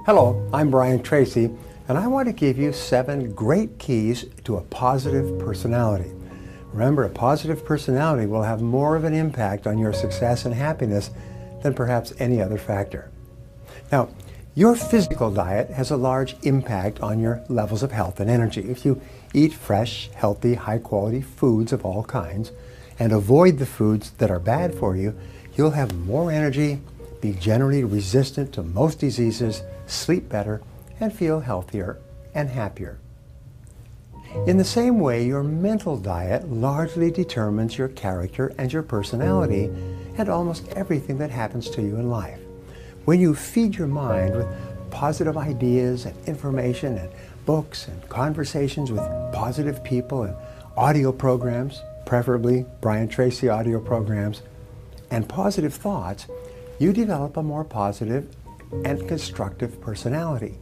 Hello, I'm Brian Tracy, and I want to give you 7 great keys to a positive personality. Remember, a positive personality will have more of an impact on your success and happiness than perhaps any other factor. Now, your physical diet has a large impact on your levels of health and energy. If you eat fresh, healthy, high-quality foods of all kinds and avoid the foods that are bad for you, you'll have more energy, be generally resistant to most diseases, sleep better, and feel healthier and happier. In the same way, your mental diet largely determines your character and your personality and almost everything that happens to you in life. When you feed your mind with positive ideas and information and books and conversations with positive people and audio programs, preferably Brian Tracy audio programs, and positive thoughts, you develop a more positive and constructive personality.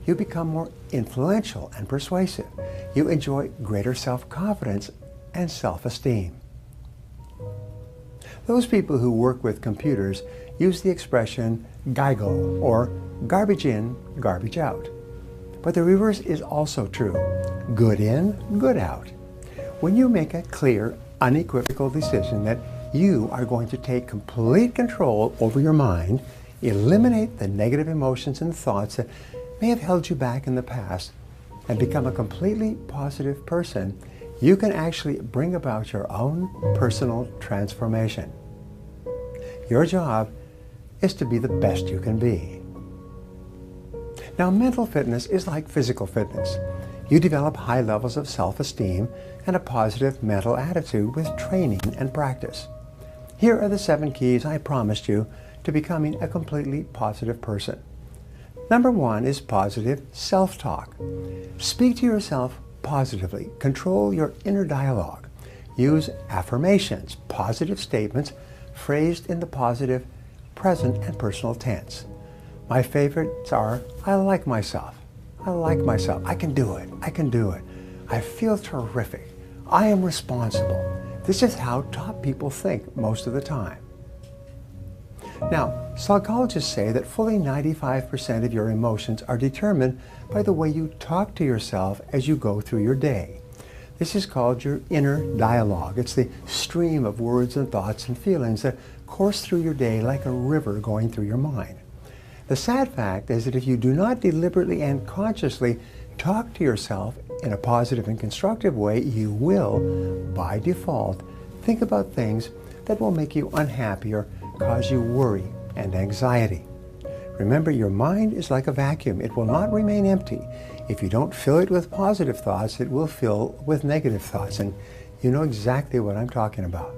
You become more influential and persuasive. You enjoy greater self-confidence and self-esteem. Those people who work with computers use the expression GIGO, or garbage in, garbage out. But the reverse is also true. Good in, good out. When you make a clear, unequivocal decision that you are going to take complete control over your mind, eliminate the negative emotions and thoughts that may have held you back in the past, and become a completely positive person, you can actually bring about your own personal transformation. Your job is to be the best you can be. Now, mental fitness is like physical fitness. You develop high levels of self-esteem and a positive mental attitude with training and practice. Here are the 7 keys I promised you to becoming a completely positive person. Number 1 is positive self-talk. Speak to yourself positively. Control your inner dialogue. Use affirmations, positive statements phrased in the positive present and personal tense. My favorites are, I like myself. I like myself. I can do it. I can do it. I feel terrific. I am responsible. This is how top people think most of the time. Now, psychologists say that fully 95% of your emotions are determined by the way you talk to yourself as you go through your day. This is called your inner dialogue. It's the stream of words and thoughts and feelings that course through your day like a river going through your mind. The sad fact is that if you do not deliberately and consciously talk to yourself in a positive and constructive way, you will, by default, think about things that will make you unhappy or cause you worry and anxiety. Remember, your mind is like a vacuum. It will not remain empty. If you don't fill it with positive thoughts, it will fill with negative thoughts, and you know exactly what I'm talking about.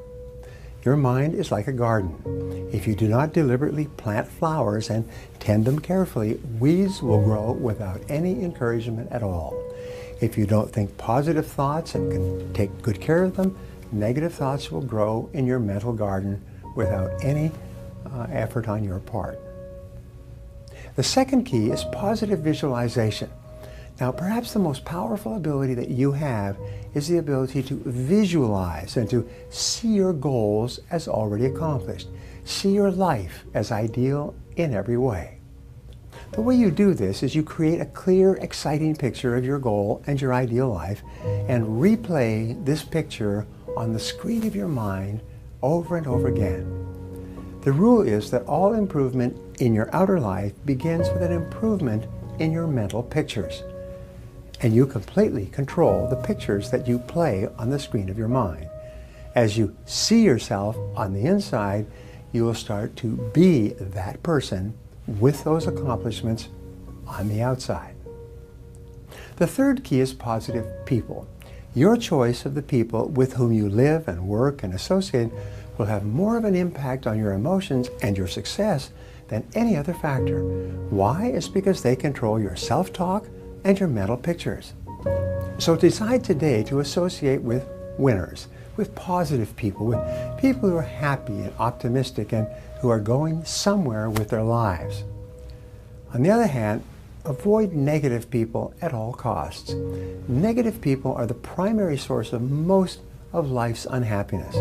Your mind is like a garden. If you do not deliberately plant flowers and tend them carefully, weeds will grow without any encouragement at all. If you don't think positive thoughts and can take good care of them, negative thoughts will grow in your mental garden without any effort on your part. The second key is positive visualization. Now, perhaps the most powerful ability that you have is the ability to visualize and to see your goals as already accomplished. See your life as ideal in every way. The way you do this is you create a clear, exciting picture of your goal and your ideal life and replay this picture on the screen of your mind over and over again. The rule is that all improvement in your outer life begins with an improvement in your mental pictures. And you completely control the pictures that you play on the screen of your mind. As you see yourself on the inside, you will start to be that person with those accomplishments on the outside. The third key is positive people. Your choice of the people with whom you live and work and associate will have more of an impact on your emotions and your success than any other factor. Why? It's because they control your self-talk and your mental pictures. So decide today to associate with winners, with positive people, with people who are happy and optimistic and who are going somewhere with their lives. On the other hand, avoid negative people at all costs. Negative people are the primary source of most of life's unhappiness.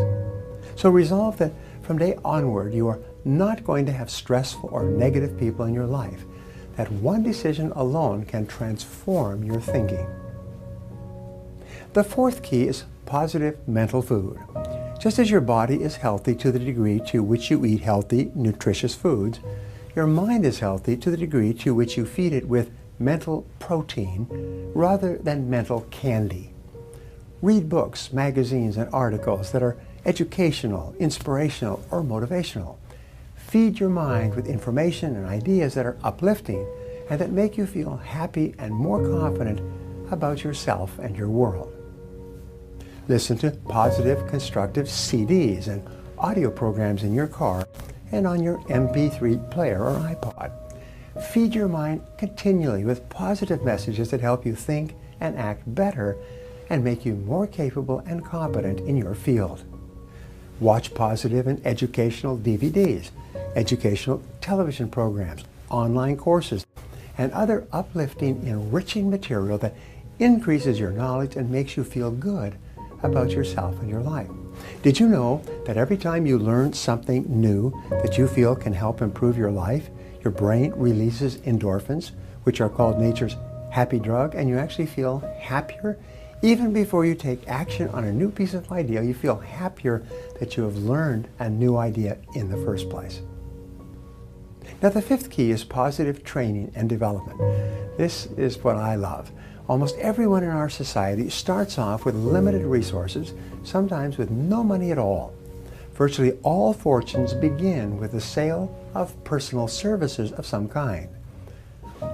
So resolve that from today onward you are not going to have stressful or negative people in your life. that one decision alone can transform your thinking. The fourth key is positive mental food. Just as your body is healthy to the degree to which you eat healthy, nutritious foods, your mind is healthy to the degree to which you feed it with mental protein rather than mental candy. Read books, magazines, and articles that are educational, inspirational, or motivational. Feed your mind with information and ideas that are uplifting and that make you feel happy and more confident about yourself and your world. Listen to positive, constructive CDs and audio programs in your car and on your MP3 player or iPod. Feed your mind continually with positive messages that help you think and act better and make you more capable and competent in your field. Watch positive and educational DVDs, educational television programs, online courses, and other uplifting, enriching material that increases your knowledge and makes you feel good about yourself and your life. Did you know that every time you learn something new that you feel can help improve your life, your brain releases endorphins, which are called nature's happy drug, and you actually feel happier? Even before you take action on a new piece of idea, you feel happier that you have learned a new idea in the first place. Now, the fifth key is positive training and development. This is what I love. Almost everyone in our society starts off with limited resources, sometimes with no money at all. Virtually all fortunes begin with the sale of personal services of some kind.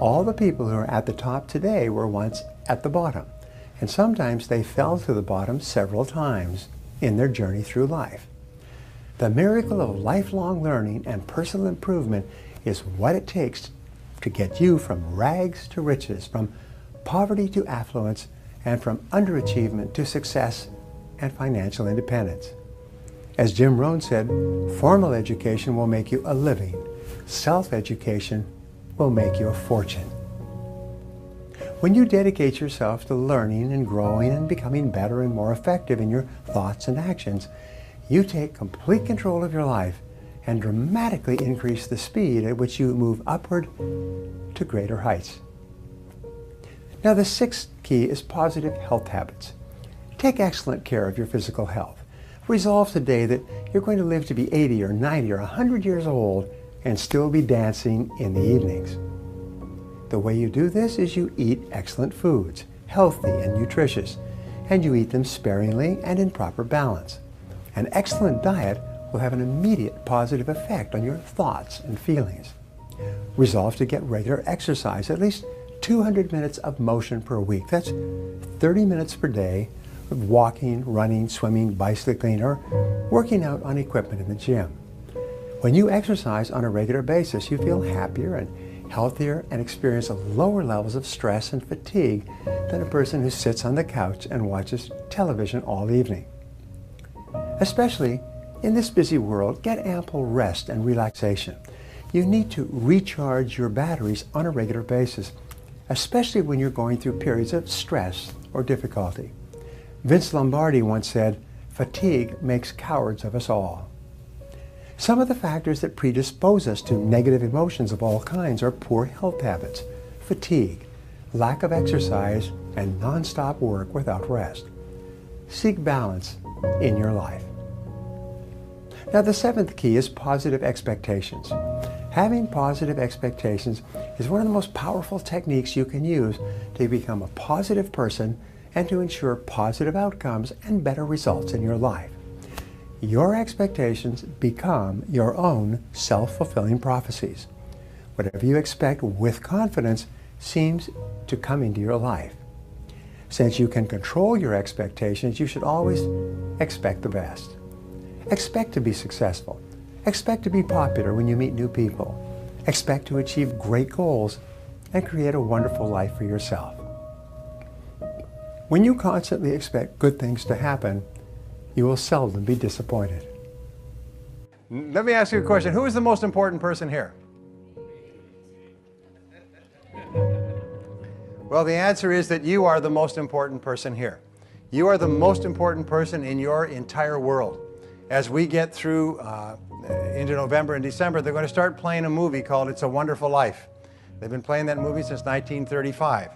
All the people who are at the top today were once at the bottom, and sometimes they fell to the bottom several times in their journey through life. The miracle of lifelong learning and personal improvement is what it takes to get you from rags to riches, from poverty to affluence, and from underachievement to success and financial independence. As Jim Rohn said, formal education will make you a living. Self-education will make you a fortune. When you dedicate yourself to learning and growing and becoming better and more effective in your thoughts and actions, you take complete control of your life and dramatically increase the speed at which you move upward to greater heights. Now, the sixth key is positive health habits. Take excellent care of your physical health. Resolve today that you're going to live to be 80 or 90 or 100 years old and still be dancing in the evenings. The way you do this is you eat excellent foods, healthy and nutritious, and you eat them sparingly and in proper balance. An excellent diet will have an immediate positive effect on your thoughts and feelings. Resolve to get regular exercise, at least 200 minutes of motion per week. That's 30 minutes per day of walking, running, swimming, bicycling, or working out on equipment in the gym. When you exercise on a regular basis, you feel happier and healthier and experience lower levels of stress and fatigue than a person who sits on the couch and watches television all evening. Especially in this busy world, get ample rest and relaxation. You need to recharge your batteries on a regular basis, especially when you're going through periods of stress or difficulty. Vince Lombardi once said, "Fatigue makes cowards of us all." Some of the factors that predispose us to negative emotions of all kinds are poor health habits, fatigue, lack of exercise, and non-stop work without rest. Seek balance in your life. Now, the seventh key is positive expectations. Having positive expectations is one of the most powerful techniques you can use to become a positive person and to ensure positive outcomes and better results in your life. Your expectations become your own self-fulfilling prophecies. Whatever you expect with confidence seems to come into your life. Since you can control your expectations, you should always expect the best. Expect to be successful. Expect to be popular when you meet new people. Expect to achieve great goals and create a wonderful life for yourself. When you constantly expect good things to happen, you will seldom be disappointed. Let me ask you a question. Who is the most important person here? Well, the answer is that you are the most important person here. You are the most important person in your entire world. As we get through into November and December, they're going to start playing a movie called It's a Wonderful Life. They've been playing that movie since 1935.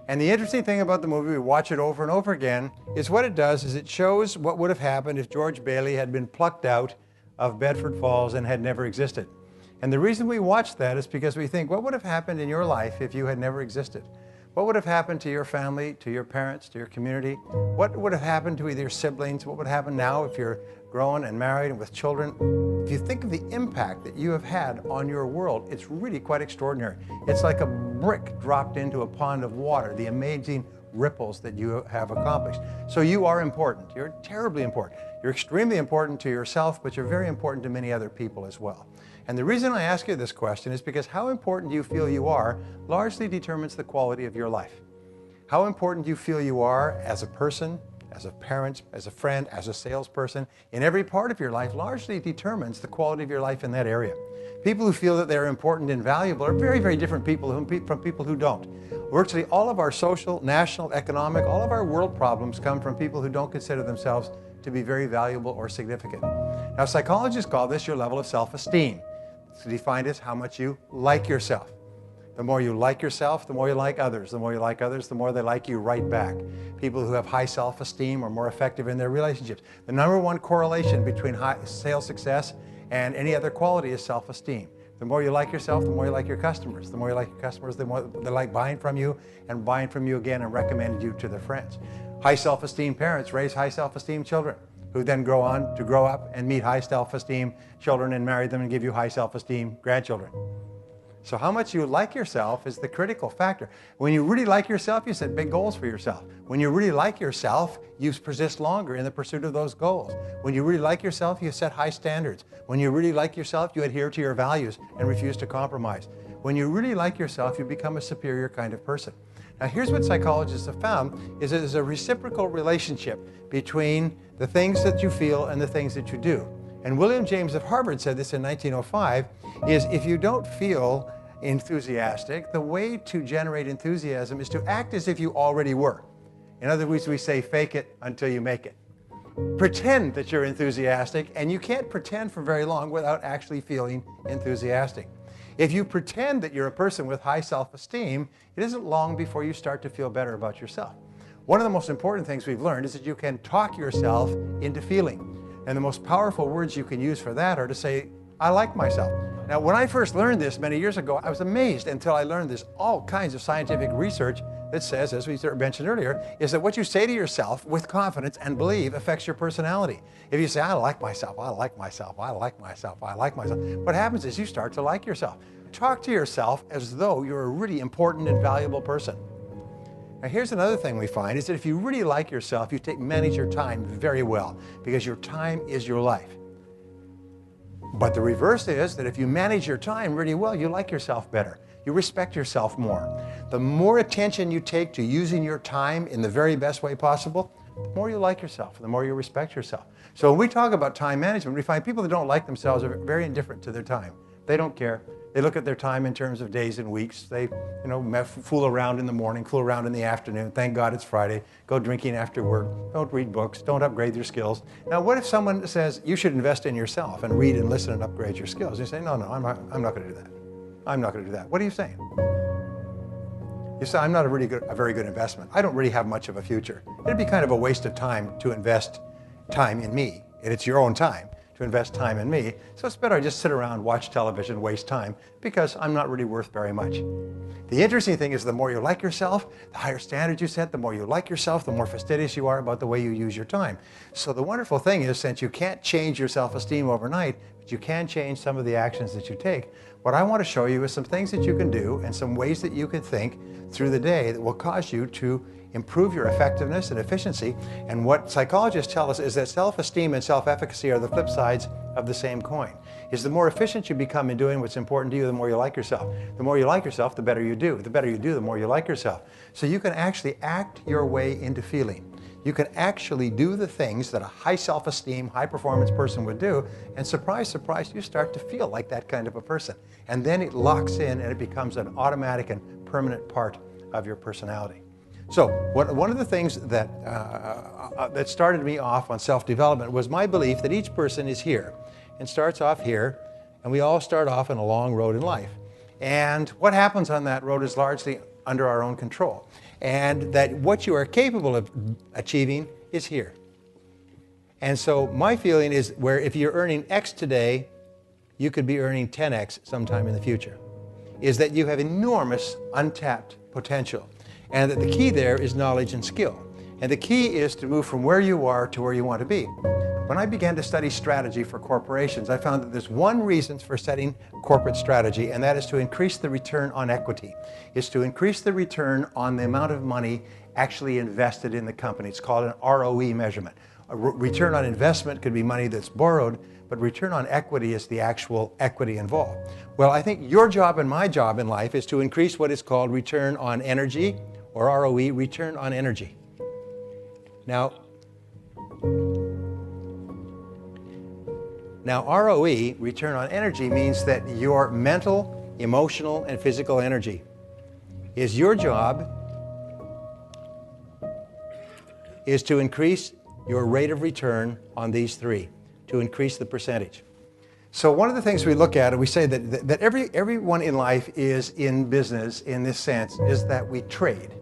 And the interesting thing about the movie, we watch it over and over again, is what it does is it shows what would have happened if George Bailey had been plucked out of Bedford Falls and had never existed. And the reason we watch that is because we think, what would have happened in your life if you had never existed? What would have happened to your family, to your parents, to your community? What would have happened to either your siblings? What would happen now if you're grown and married and with children? If you think of the impact that you have had on your world, it's really quite extraordinary. It's like a brick dropped into a pond of water, the amazing ripples that you have accomplished. So you are important. You're terribly important. You're extremely important to yourself, but you're very important to many other people as well. And the reason I ask you this question is because how important you feel you are largely determines the quality of your life. How important you feel you are as a person, as a parent, as a friend, as a salesperson, in every part of your life largely determines the quality of your life in that area. People who feel that they're important and valuable are very, very different people from people who don't. Virtually all of our social, national, economic, all of our world problems come from people who don't consider themselves to be very valuable or significant. Now, psychologists call this your level of self-esteem. It's defined as how much you like yourself. The more you like yourself, the more you like others. The more you like others, the more they like you right back. People who have high self-esteem are more effective in their relationships. The number one correlation between high sales success and any other quality is self-esteem. The more you like yourself, the more you like your customers. The more you like your customers, the more they like buying from you and buying from you again and recommending you to their friends. High self-esteem parents raise high self-esteem children, who then grow on to grow up and meet high self-esteem children and marry them and give you high self-esteem grandchildren. So how much you like yourself is the critical factor. When you really like yourself, you set big goals for yourself. When you really like yourself, you persist longer in the pursuit of those goals. When you really like yourself, you set high standards. When you really like yourself, you adhere to your values and refuse to compromise. When you really like yourself, you become a superior kind of person. Now here's what psychologists have found, is there's a reciprocal relationship between the things that you feel and the things that you do. And William James of Harvard said this in 1905, is if you don't feel enthusiastic, the way to generate enthusiasm is to act as if you already were. In other words, we say fake it until you make it. Pretend that you're enthusiastic, and you can't pretend for very long without actually feeling enthusiastic. If you pretend that you're a person with high self-esteem, it isn't long before you start to feel better about yourself. One of the most important things we've learned is that you can talk yourself into feeling. And the most powerful words you can use for that are to say, I like myself. Now, when I first learned this many years ago, I was amazed until I learned there's all kinds of scientific research that says, as we mentioned earlier, is that what you say to yourself with confidence and believe affects your personality. If you say, I like myself, I like myself, I like myself, I like myself, what happens is you start to like yourself. Talk to yourself as though you're a really important and valuable person. Now here's another thing we find is that if you really like yourself, you manage your time very well, because your time is your life. But the reverse is that if you manage your time really well, you like yourself better. You respect yourself more. The more attention you take to using your time in the very best way possible, the more you like yourself, the more you respect yourself. So when we talk about time management, we find people that don't like themselves are very indifferent to their time. They don't care. They look at their time in terms of days and weeks. They, fool around in the morning, fool around in the afternoon. Thank God it's Friday. Go drinking after work. Don't read books. Don't upgrade your skills. Now, what if someone says you should invest in yourself and read and listen and upgrade your skills? You say, no, I'm not going to do that. I'm not going to do that. What are you saying? You say, I'm not a very good investment. I don't really have much of a future. It'd be kind of a waste of time to invest time in me, and it's your own time to invest time in me, so it's better I just sit around, watch television, waste time, because I'm not really worth very much. The interesting thing is the more you like yourself, the higher standards you set, the more you like yourself, the more fastidious you are about the way you use your time. So the wonderful thing is, since you can't change your self-esteem overnight, but you can change some of the actions that you take, what I want to show you is some things that you can do and some ways that you can think through the day that will cause you to improve your effectiveness and efficiency. And what psychologists tell us is that self-esteem and self-efficacy are the flip sides of the same coin. Is the more efficient you become in doing what's important to you, the more you like yourself. The more you like yourself, the better you do. The better you do, the more you like yourself. So you can actually act your way into feeling. You can actually do the things that a high self-esteem, high-performance person would do, and surprise, surprise, you start to feel like that kind of a person. And then it locks in and it becomes an automatic and permanent part of your personality. So one of the things that, that started me off on self-development was my belief that each person is here and starts off here, and we all start off on a long road in life. And what happens on that road is largely under our own control. And that what you are capable of achieving is here. And so my feeling is where if you're earning X today, you could be earning 10X sometime in the future, is that you have enormous untapped potential. And that the key there is knowledge and skill. And the key is to move from where you are to where you want to be. When I began to study strategy for corporations, I found that there's one reason for setting corporate strategy, and that is to increase the return on equity. It's to increase the return on the amount of money actually invested in the company. It's called an ROE measurement. A return on investment could be money that's borrowed, but return on equity is the actual equity involved. Well, I think your job and my job in life is to increase what is called return on energy, or ROE, return on energy. Now ROE, return on energy, means that your mental, emotional, and physical energy is your job is to increase your rate of return on these three, to increase the percentage. So one of the things we look at, and we say that everyone in life is in business in this sense, is that we trade.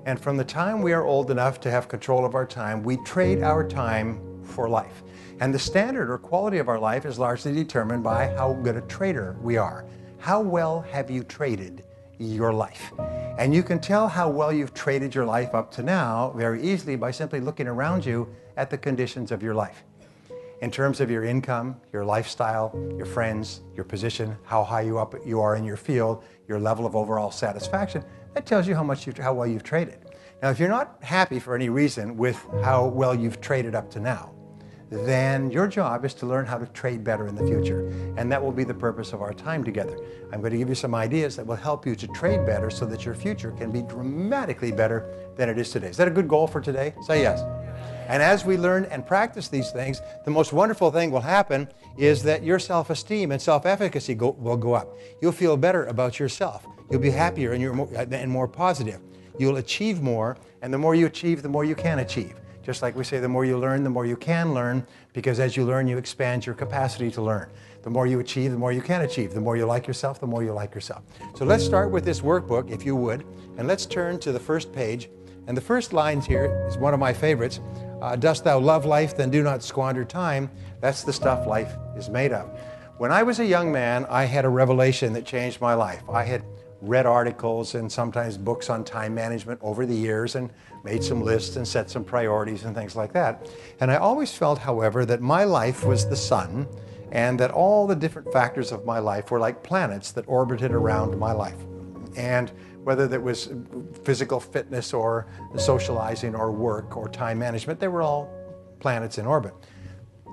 And from the time we are old enough to have control of our time, we trade our time for life. And the standard or quality of our life is largely determined by how good a trader we are. How well have you traded your life? And you can tell how well you've traded your life up to now very easily by simply looking around you at the conditions of your life. In terms of your income, your lifestyle, your friends, your position, how high you are in your field, your level of overall satisfaction, that tells you how well you've traded. Now, if you're not happy for any reason with how well you've traded up to now, then your job is to learn how to trade better in the future. And that will be the purpose of our time together. I'm going to give you some ideas that will help you to trade better so that your future can be dramatically better than it is today. Is that a good goal for today? Say yes. And as we learn and practice these things, the most wonderful thing will happen is that your self-esteem and self-efficacy will go up. You'll feel better about yourself. You'll be happier and more positive. You'll achieve more, and the more you achieve, the more you can achieve. Just like we say, the more you learn, the more you can learn, because as you learn, you expand your capacity to learn. The more you achieve, the more you can achieve. The more you like yourself, the more you like yourself. So let's start with this workbook, if you would, and let's turn to the first page. And the first lines here is one of my favorites. Dost thou love life, then do not squander time. That's the stuff life is made of. When I was a young man, I had a revelation that changed my life. I had read articles and sometimes books on time management over the years and made some lists and set some priorities and things like that. And I always felt, however, that my life was the sun and that all the different factors of my life were like planets that orbited around my life. And whether that was physical fitness or socializing or work or time management, they were all planets in orbit.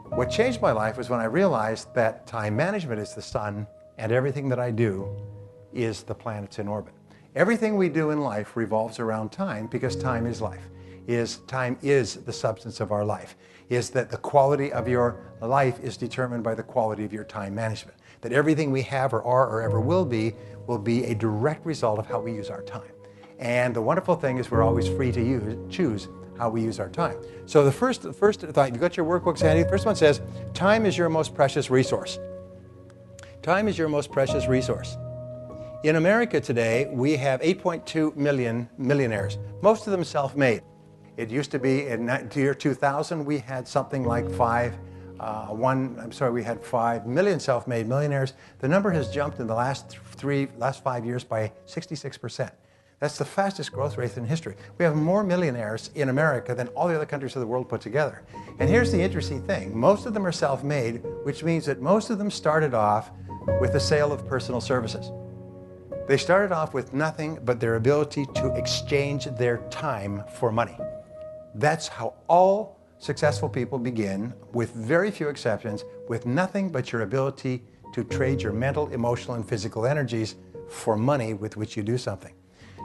What changed my life was when I realized that time management is the sun and everything that I do is the planets in orbit. Everything we do in life revolves around time because time is life. Time is the substance of our life. Is that the quality of your life is determined by the quality of your time management. That everything we have or are or ever will be a direct result of how we use our time. And the wonderful thing is we're always free to choose how we use our time. So the first thought, you got your workbooks handy? The first one says, time is your most precious resource. Time is your most precious resource. In America today, we have 8.2 million millionaires, most of them self-made. It used to be in the year 2000, we had something like 5 million self-made millionaires. The number has jumped in the last 5 years by 66%. That's the fastest growth rate in history. We have more millionaires in America than all the other countries of the world put together. And here's the interesting thing. Most of them are self-made, which means that most of them started off with the sale of personal services. They started off with nothing but their ability to exchange their time for money. That's how all successful people begin, with very few exceptions, with nothing but your ability to trade your mental, emotional, and physical energies for money with which you do something.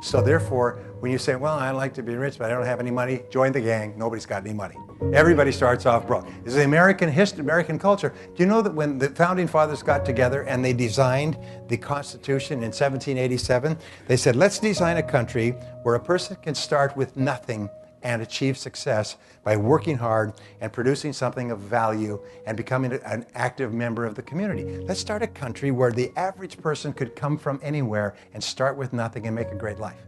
So therefore, when you say, well, I'd like to be rich, but I don't have any money, join the gang. Nobody's got any money. Everybody starts off broke. This is the American history, American culture. Do you know that when the founding fathers got together and they designed the Constitution in 1787, they said, let's design a country where a person can start with nothing and achieve success by working hard and producing something of value and becoming an active member of the community. Let's start a country where the average person could come from anywhere and start with nothing and make a great life.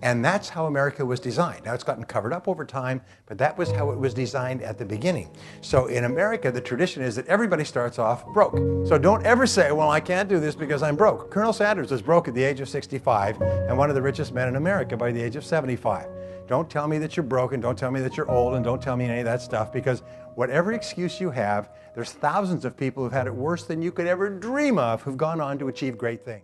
And that's how America was designed. Now it's gotten covered up over time, but that was how it was designed at the beginning. So in America, the tradition is that everybody starts off broke. So don't ever say, well, I can't do this because I'm broke. Colonel Sanders was broke at the age of 65 and one of the richest men in America by the age of 75. Don't tell me that you're broke, and don't tell me that you're old, and don't tell me any of that stuff, because whatever excuse you have, there's thousands of people who've had it worse than you could ever dream of who've gone on to achieve great things.